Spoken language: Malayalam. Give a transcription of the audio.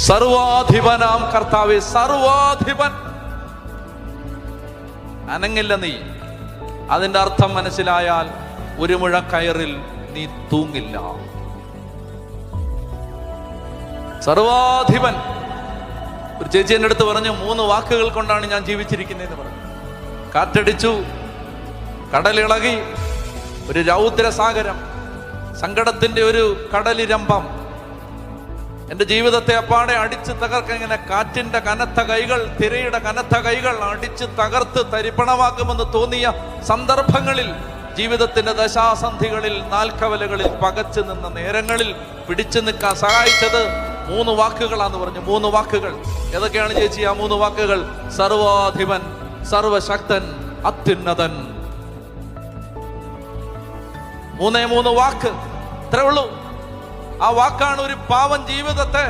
സർവാധിപനാം കർത്താവേ, സർവാധിപൻ. അനങ്ങില്ല നീ. അതിന്റെ അർത്ഥം മനസ്സിലായാൽ ഒരു മുഴ കയറിൽ നീ തൂങ്ങില്ല. സർവാധിപൻ. ഒരു ചേച്ചി എൻ്റെ അടുത്ത് പറഞ്ഞു, 3 വാക്കുകൾ കൊണ്ടാണ് ഞാൻ ജീവിച്ചിരിക്കുന്നതെന്ന് പറഞ്ഞു. കാറ്റടിച്ചു, കടലിളകി, ഒരു രൗദ്രസാഗരം, സങ്കടത്തിന്റെ ഒരു കടലിരമ്പം എൻ്റെ ജീവിതത്തെ അപ്പാടെ അടിച്ച് തകർക്കാൻ ഇങ്ങനെ കാറ്റിന്റെ കനത്ത കൈകൾ, തിരയുടെ കനത്ത കൈകൾ അടിച്ച് തകർത്ത് തരിപ്പണമാക്കുമെന്ന് തോന്നിയ സന്ദർഭങ്ങളിൽ, ജീവിതത്തിന്റെ ദശാസന്ധികളിൽ, നാൽക്കവലകളിൽ പകച്ചു നിന്ന നേരങ്ങളിൽ പിടിച്ചു നിൽക്കാൻ സഹായിച്ചത് 3 വാക്കുകളാന്ന് പറഞ്ഞു. 3 വാക്കുകൾ. ഏതൊക്കെയാണ് ചേച്ചി ആ 3 വാക്കുകൾ? സർവാധിപൻ, സർവശക്തൻ, അത്യുന്നതൻ. 3 വാക്ക്, ഇത്രേ ഉള്ളൂ. ആ വാക്കാണ് ഒരു പാവൻ ജീവിതത്തെ